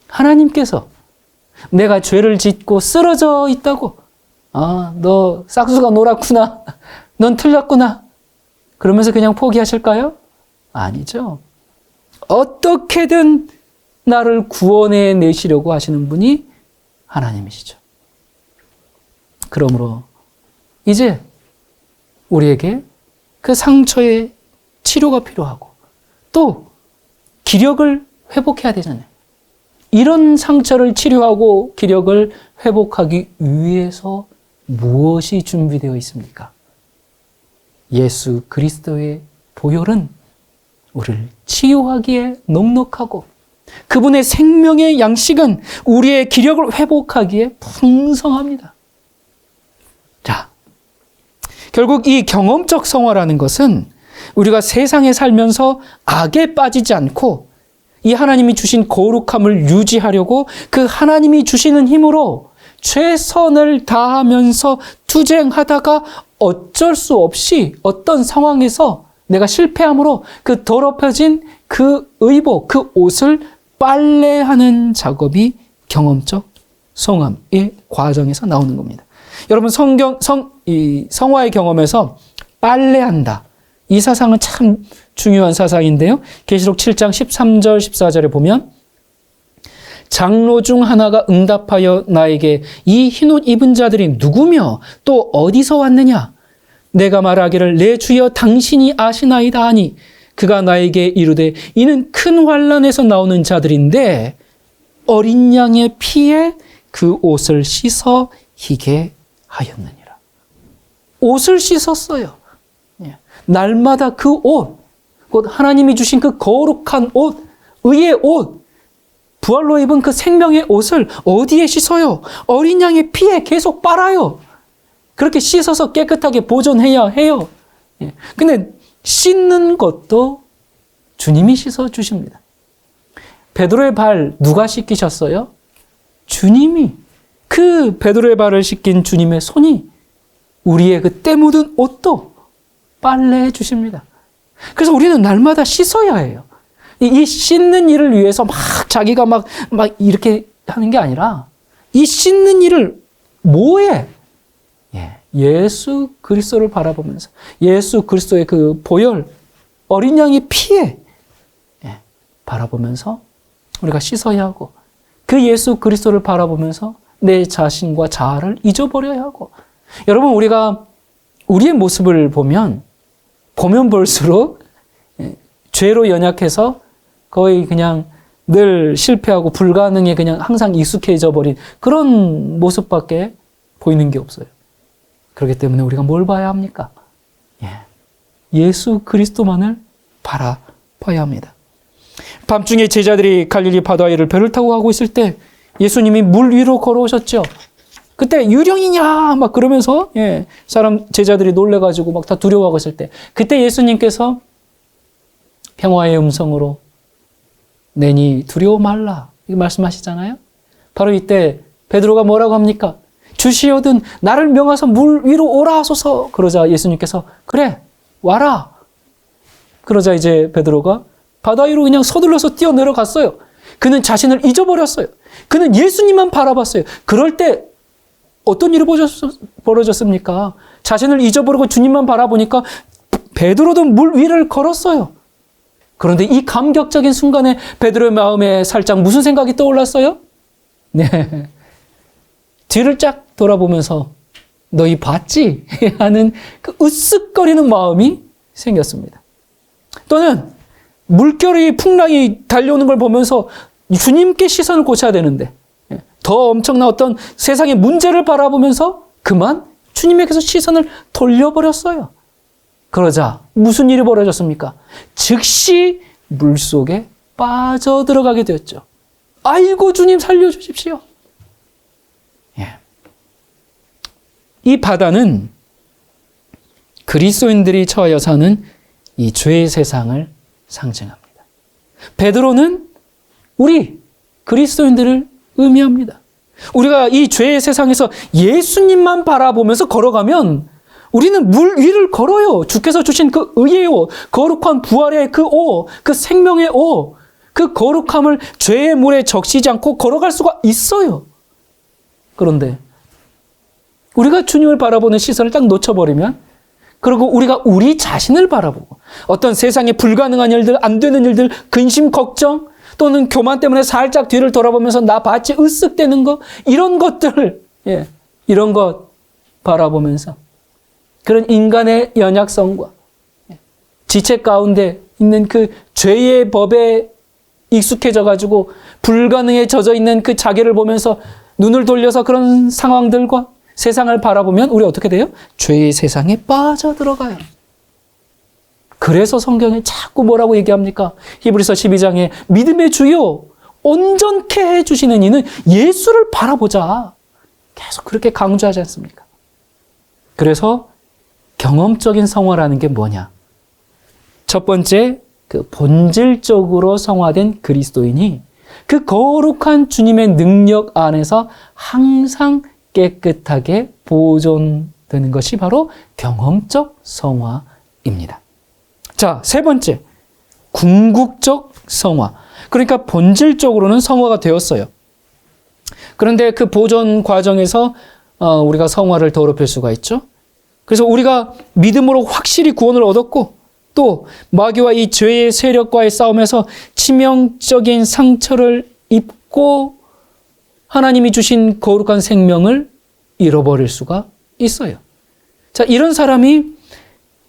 하나님께서 내가 죄를 짓고 쓰러져 있다고, 너 싹수가 노랗구나, 넌 틀렸구나, 그러면서 그냥 포기하실까요? 아니죠. 어떻게든 나를 구원해 내시려고 하시는 분이 하나님이시죠. 그러므로 이제 우리에게 그 상처의 치료가 필요하고 또 기력을 회복해야 되잖아요. 이런 상처를 치료하고 기력을 회복하기 위해서 무엇이 준비되어 있습니까? 예수 그리스도의 보혈은 우리를 치유하기에 넉넉하고 그분의 생명의 양식은 우리의 기력을 회복하기에 풍성합니다. 자, 결국 이 경험적 성화라는 것은 우리가 세상에 살면서 악에 빠지지 않고 이 하나님이 주신 거룩함을 유지하려고 그 하나님이 주시는 힘으로 최선을 다하면서 투쟁하다가 어쩔 수 없이 어떤 상황에서 내가 실패함으로 그 더럽혀진 그 의복, 그 옷을 빨래하는 작업이 경험적 성함의 과정에서 나오는 겁니다. 여러분, 성화의 경험에서 빨래한다. 이 사상은 참 중요한 사상인데요. 계시록 7장 13절 14절에 보면 장로 중 하나가 응답하여 나에게 이 흰옷 입은 자들이 누구며 또 어디서 왔느냐? 내가 말하기를 내 주여 당신이 아시나이다 하니 그가 나에게 이르되 이는 큰 환난에서 나오는 자들인데 어린 양의 피에 그 옷을 씻어 희게 하였느니라. 옷을 씻었어요. 날마다 그 옷, 곧 하나님이 주신 그 거룩한 옷, 의의 옷, 부활로 입은 그 생명의 옷을 어디에 씻어요? 어린 양의 피에 계속 빨아요. 그렇게 씻어서 깨끗하게 보존해야 해요. 근데 씻는 것도 주님이 씻어 주십니다. 베드로의 발 누가 씻기셨어요? 주님이. 그 베드로의 발을 씻긴 주님의 손이 우리의 그 때 묻은 옷도 빨래해 주십니다. 그래서 우리는 날마다 씻어야 해요. 이 씻는 일을 위해서 막 자기가 막 이렇게 하는 게 아니라 이 씻는 일을 뭐해? 예수 그리스도를 바라보면서 예수 그리스도의 그 보혈, 어린 양의 피에 바라보면서 우리가 씻어야 하고 그 예수 그리스도를 바라보면서 내 자신과 자아를 잊어버려야 하고 여러분 우리가 우리의 모습을 보면 볼수록 죄로 연약해서 거의 그냥 늘 실패하고 불가능에 그냥 항상 익숙해져 버린 그런 모습밖에 보이는 게 없어요. 그렇기 때문에 우리가 뭘 봐야 합니까? 예수 그리스도만을 바라봐야 합니다. 밤중에 제자들이 갈릴리 바다 위를 배를 타고 가고 있을 때 예수님이 물 위로 걸어오셨죠. 그때 유령이냐 막 그러면서 제자들이 놀래가지고 막 다 두려워하고 있을 때 그때 예수님께서 평화의 음성으로 내니 두려워 말라 이렇게 말씀하시잖아요. 바로 이때 베드로가 뭐라고 합니까? 주시오든 나를 명하사 물 위로 오라 하소서. 그러자 예수님께서 그래 와라. 그러자 이제 베드로가 바다 위로 그냥 서둘러서 뛰어 내려갔어요. 그는 자신을 잊어버렸어요. 그는 예수님만 바라봤어요. 그럴 때 어떤 일이 벌어졌습니까? 자신을 잊어버리고 주님만 바라보니까 베드로도 물 위를 걸었어요. 그런데 이 감격적인 순간에 베드로의 마음에 살짝 무슨 생각이 떠올랐어요? 네. 뒤를 쫙 돌아보면서 너희 봤지? 하는 그 으쓱거리는 마음이 생겼습니다. 또는 물결이 풍랑이 달려오는 걸 보면서 주님께 시선을 고쳐야 되는데 더 엄청난 어떤 세상의 문제를 바라보면서 그만 주님에게서 시선을 돌려버렸어요. 그러자 무슨 일이 벌어졌습니까? 즉시 물속에 빠져들어가게 되었죠. 아이고 주님 살려주십시오. 이 바다는 그리스도인들이 처하여 사는 이 죄의 세상을 상징합니다. 베드로는 우리 그리스도인들을 의미합니다. 우리가 이 죄의 세상에서 예수님만 바라보면서 걸어가면 우리는 물 위를 걸어요. 주께서 주신 그 의의 옷, 거룩한 부활의 그 옷, 그 생명의 옷, 그 거룩함을 죄의 물에 적시지 않고 걸어갈 수가 있어요. 그런데 우리가 주님을 바라보는 시선을 딱 놓쳐버리면, 그리고 우리가 우리 자신을 바라보고 어떤 세상에 불가능한 일들, 안 되는 일들, 근심, 걱정, 또는 교만 때문에 살짝 뒤를 돌아보면서 나 봤지 으쓱대는 거, 이런 것들, 이런 것 바라보면서 그런 인간의 연약성과 지체 가운데 있는 그 죄의 법에 익숙해져 가지고 불가능에 젖어 있는 그 자기를 보면서 눈을 돌려서 그런 상황들과 세상을 바라보면 우리 어떻게 돼요? 죄의 세상에 빠져들어가요. 그래서 성경에 자꾸 뭐라고 얘기합니까? 히브리서 12장에 믿음의 주요 온전케 해주시는 이는 예수를 바라보자. 계속 그렇게 강조하지 않습니까? 그래서 경험적인 성화라는 게 뭐냐? 첫 번째, 그 본질적으로 성화된 그리스도인이 그 거룩한 주님의 능력 안에서 항상 깨끗하게 보존되는 것이 바로 경험적 성화입니다. 자, 세 번째, 궁극적 성화. 그러니까 본질적으로는 성화가 되었어요. 그런데 그 보존 과정에서 우리가 성화를 더럽힐 수가 있죠. 그래서 우리가 믿음으로 확실히 구원을 얻었고, 또 마귀와 이 죄의 세력과의 싸움에서 치명적인 상처를 입고 하나님이 주신 거룩한 생명을 잃어버릴 수가 있어요. 자, 이런 사람이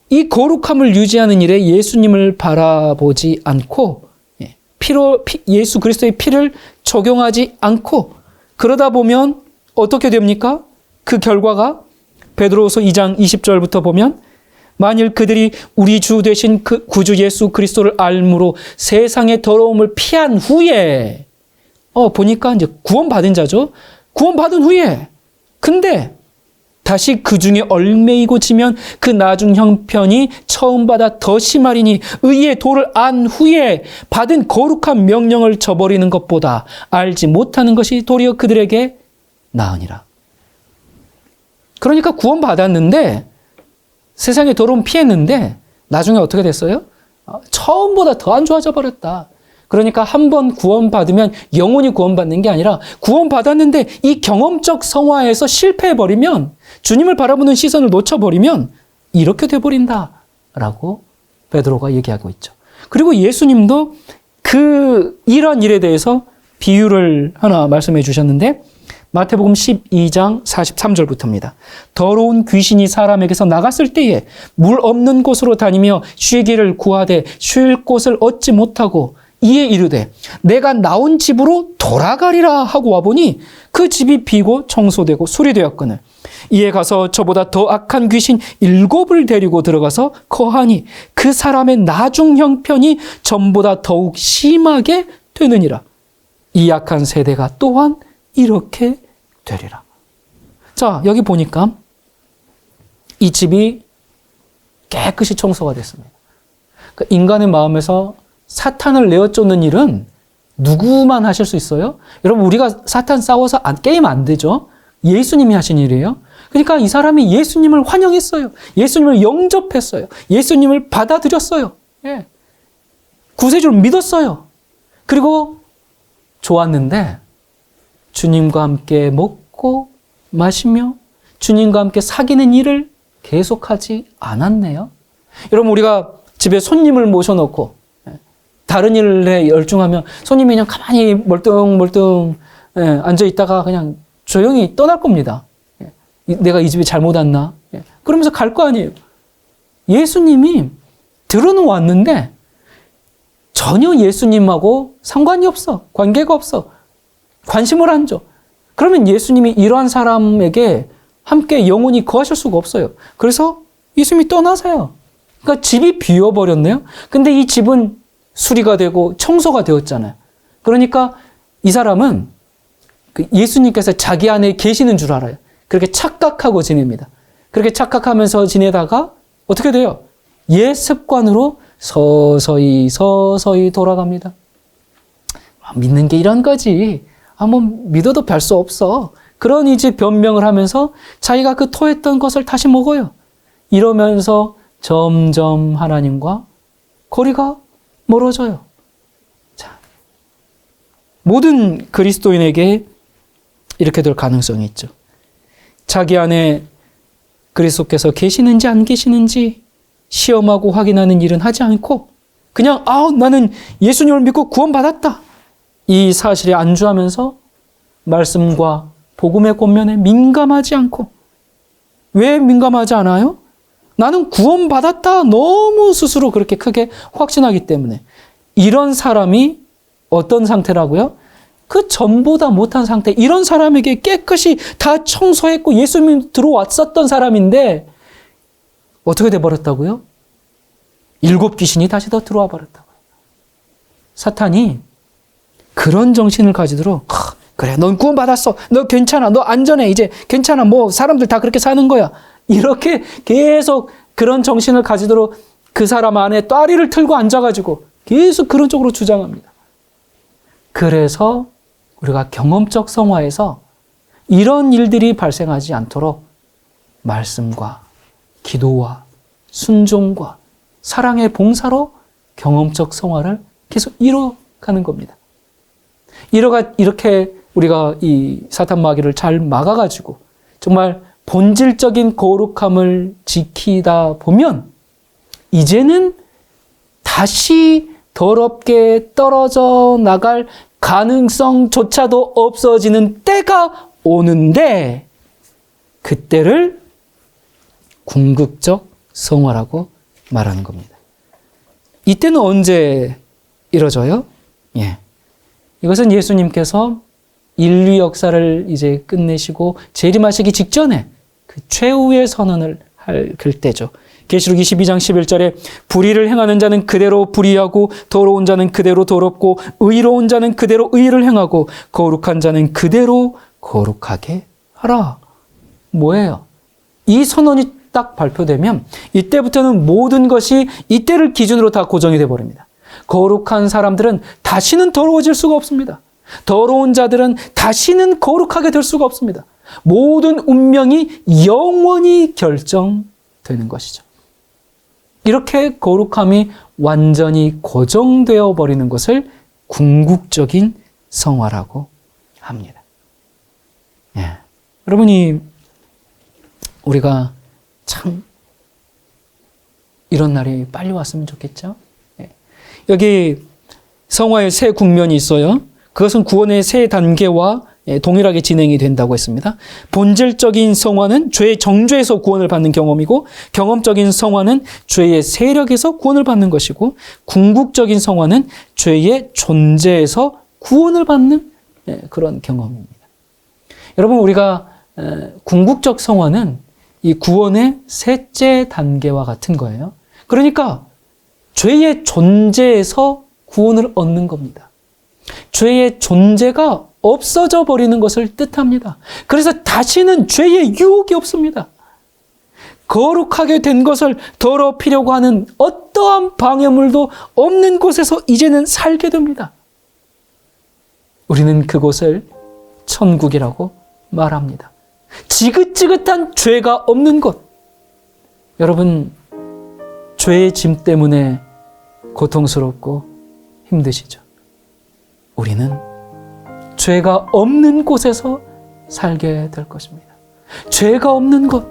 이 거룩함을 유지하는 일에 예수님을 바라보지 않고 예수 그리스도의 피를 적용하지 않고 그러다 보면 어떻게 됩니까? 그 결과가 베드로후서 2장 20절부터 보면 만일 그들이 우리 주 되신 그 구주 예수 그리스도를 알므로 세상의 더러움을 피한 후에 보니까 이제 구원받은 자죠. 구원받은 후에 근데 다시 그 중에 얽매이고 지면 그 나중 형편이 처음보다 더 심하리니 의의 도를 안 후에 받은 거룩한 명령을 저버리는 것보다 알지 못하는 것이 도리어 그들에게 나으니라. 그러니까 구원받았는데 세상의 더러움 피했는데 나중에 어떻게 됐어요? 처음보다 더 안 좋아져 버렸다. 그러니까 한 번 구원받으면 영원히 구원받는 게 아니라 구원받았는데 이 경험적 성화에서 실패해버리면 주님을 바라보는 시선을 놓쳐버리면 이렇게 돼버린다라고 베드로가 얘기하고 있죠. 그리고 예수님도 이러한 일에 대해서 비유를 하나 말씀해 주셨는데 마태복음 12장 43절부터입니다. 더러운 귀신이 사람에게서 나갔을 때에 물 없는 곳으로 다니며 쉬기를 구하되 쉴 곳을 얻지 못하고 이에 이르되 내가 나온 집으로 돌아가리라 하고 와보니 그 집이 비고 청소되고 수리되었거늘 이에 가서 저보다 더 악한 귀신 7을 데리고 들어가서 거하니 그 사람의 나중 형편이 전보다 더욱 심하게 되느니라. 이 악한 세대가 또한 이렇게 되리라. 자, 여기 보니까 이 집이 깨끗이 청소가 됐습니다. 그러니까 인간의 마음에서 사탄을 내어쫓는 일은 누구만 하실 수 있어요? 여러분, 우리가 사탄 싸워서 게임 안 되죠? 예수님이 하신 일이에요. 그러니까 이 사람이 예수님을 환영했어요. 예수님을 영접했어요. 예수님을 받아들였어요. 예. 구세주를 믿었어요. 그리고 좋았는데 주님과 함께 먹고 마시며 주님과 함께 사귀는 일을 계속하지 않았네요. 여러분, 우리가 집에 손님을 모셔놓고 다른 일에 열중하면 손님이 그냥 가만히 멀뚱멀뚱 앉아 있다가 그냥 조용히 떠날 겁니다. 내가 이 집에 잘못 왔나? 그러면서 갈 거 아니에요. 예수님이 들어는 왔는데 전혀 예수님하고 상관이 없어. 관계가 없어. 관심을 안 줘. 그러면 예수님이 이러한 사람에게 함께 영원히 거하실 수가 없어요. 그래서 예수님이 떠나세요. 그러니까 집이 비어버렸네요. 근데 이 집은 수리가 되고 청소가 되었잖아요. 그러니까 이 사람은 예수님께서 자기 안에 계시는 줄 알아요. 그렇게 착각하고 지냅니다. 그렇게 착각하면서 지내다가 어떻게 돼요? 옛 습관으로 서서히 돌아갑니다. 믿는 게 이런 거지. 뭐 믿어도 별 수 없어. 그런 이제 변명을 하면서 자기가 그 토했던 것을 다시 먹어요. 이러면서 점점 하나님과 거리가 멀어져요. 자, 모든 그리스도인에게 이렇게 될 가능성이 있죠. 자기 안에 그리스도께서 계시는지 안 계시는지 시험하고 확인하는 일은 하지 않고 그냥 나는 예수님을 믿고 구원받았다. 이 사실에 안주하면서 말씀과 복음의 권면에 민감하지 않고, 왜 민감하지 않아요? 나는 구원받았다. 너무 스스로 그렇게 크게 확신하기 때문에. 이런 사람이 어떤 상태라고요? 그 전보다 못한 상태. 이런 사람에게 깨끗이 다 청소했고 예수님 들어왔었던 사람인데 어떻게 돼버렸다고요? 7 귀신이 다시 더 들어와 버렸다고요. 사탄이 그런 정신을 가지도록 그래, 넌 구원받았어. 너 괜찮아. 너 안전해. 이제 괜찮아. 뭐 사람들 다 그렇게 사는 거야. 이렇게 계속 그런 정신을 가지도록 그 사람 안에 따리를 틀고 앉아가지고 계속 그런 쪽으로 주장합니다. 그래서 우리가 경험적 성화에서 이런 일들이 발생하지 않도록 말씀과 기도와 순종과 사랑의 봉사로 경험적 성화를 계속 이뤄가는 겁니다. 이렇게 우리가 이 사탄 마귀를 잘 막아가지고 정말 본질적인 거룩함을 지키다 보면 이제는 다시 더럽게 떨어져 나갈 가능성조차도 없어지는 때가 오는데 그때를 궁극적 성화라고 말하는 겁니다. 이때는 언제 이루어져요? 이것은 예수님께서 인류 역사를 이제 끝내시고 재림하시기 직전에 그 최후의 선언을 할 때죠. 계시록 22장 11절에 불의를 행하는 자는 그대로 불의하고 더러운 자는 그대로 더럽고 의로운 자는 그대로 의를 행하고 거룩한 자는 그대로 거룩하게 하라. 뭐예요? 이 선언이 딱 발표되면 이때부터는 모든 것이 이때를 기준으로 다 고정이 되어버립니다. 거룩한 사람들은 다시는 더러워질 수가 없습니다. 더러운 자들은 다시는 거룩하게 될 수가 없습니다. 모든 운명이 영원히 결정되는 것이죠. 이렇게 거룩함이 완전히 고정되어 버리는 것을 궁극적인 성화라고 합니다. 여러분이 우리가 참 이런 날이 빨리 왔으면 좋겠죠? 여기 성화의 세 국면이 있어요. 그것은 구원의 세 단계와 동일하게 진행이 된다고 했습니다. 본질적인 성화는 죄의 정죄에서 구원을 받는 경험이고 경험적인 성화는 죄의 세력에서 구원을 받는 것이고 궁극적인 성화는 죄의 존재에서 구원을 받는 그런 경험입니다. 여러분, 우리가 궁극적 성화는 이 구원의 셋째 단계와 같은 거예요. 그러니까 죄의 존재에서 구원을 얻는 겁니다. 죄의 존재가 없어져 버리는 것을 뜻합니다. 그래서 다시는 죄의 유혹이 없습니다. 거룩하게 된 것을 더럽히려고 하는 어떠한 방해물도 없는 곳에서 이제는 살게 됩니다. 우리는 그곳을 천국이라고 말합니다. 지긋지긋한 죄가 없는 곳. 여러분, 죄의 짐 때문에 고통스럽고 힘드시죠? 우리는 죄가 없는 곳에서 살게 될 것입니다. 죄가 없는 것,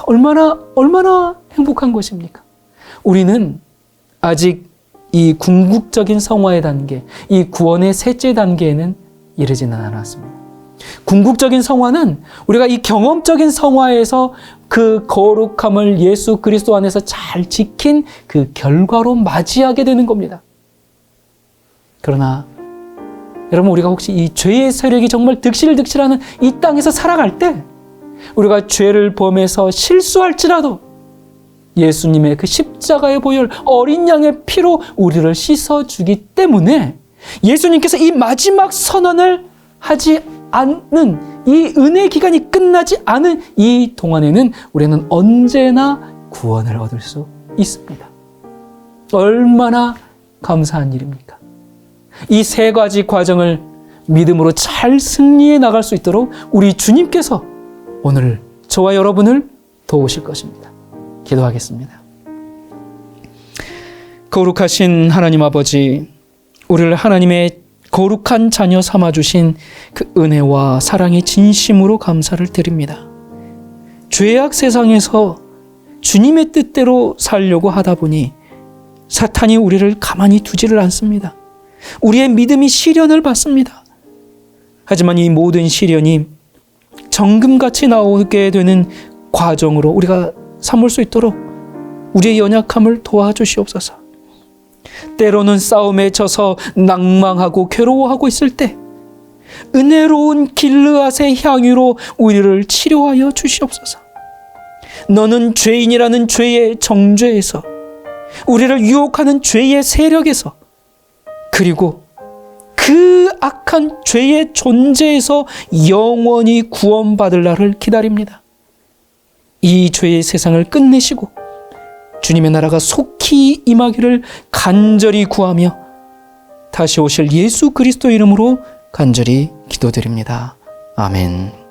얼마나 행복한 것입니까? 우리는 아직 이 궁극적인 성화의 단계, 이 구원의 셋째 단계에는 이르지는 않았습니다. 궁극적인 성화는 우리가 이 경험적인 성화에서 그 거룩함을 예수 그리스도 안에서 잘 지킨 그 결과로 맞이하게 되는 겁니다. 그러나 여러분, 우리가 혹시 이 죄의 세력이 정말 득실득실하는 이 땅에서 살아갈 때 우리가 죄를 범해서 실수할지라도 예수님의 그 십자가의 보혈, 어린 양의 피로 우리를 씻어주기 때문에 예수님께서 이 마지막 선언을 하지 않는, 이 은혜 기간이 끝나지 않은 이 동안에는 우리는 언제나 구원을 얻을 수 있습니다. 얼마나 감사한 일입니까? 이 세 가지 과정을 믿음으로 잘 승리해 나갈 수 있도록 우리 주님께서 오늘 저와 여러분을 도우실 것입니다. 기도하겠습니다. 거룩하신 하나님 아버지, 우리를 하나님의 거룩한 자녀 삼아주신 그 은혜와 사랑에 진심으로 감사를 드립니다. 죄악 세상에서 주님의 뜻대로 살려고 하다 보니 사탄이 우리를 가만히 두지를 않습니다. 우리의 믿음이 시련을 받습니다. 하지만 이 모든 시련이 정금같이 나오게 되는 과정으로 우리가 삼을 수 있도록 우리의 연약함을 도와주시옵소서. 때로는 싸움에 져서 낭망하고 괴로워하고 있을 때 은혜로운 길르앗의 향유로 우리를 치료하여 주시옵소서. 너는 죄인이라는 죄의 정죄에서, 우리를 유혹하는 죄의 세력에서, 그리고 그 악한 죄의 존재에서 영원히 구원받을 날을 기다립니다. 이 죄의 세상을 끝내시고 주님의 나라가 속히 임하기를 간절히 구하며 다시 오실 예수 그리스도 이름으로 간절히 기도드립니다. 아멘.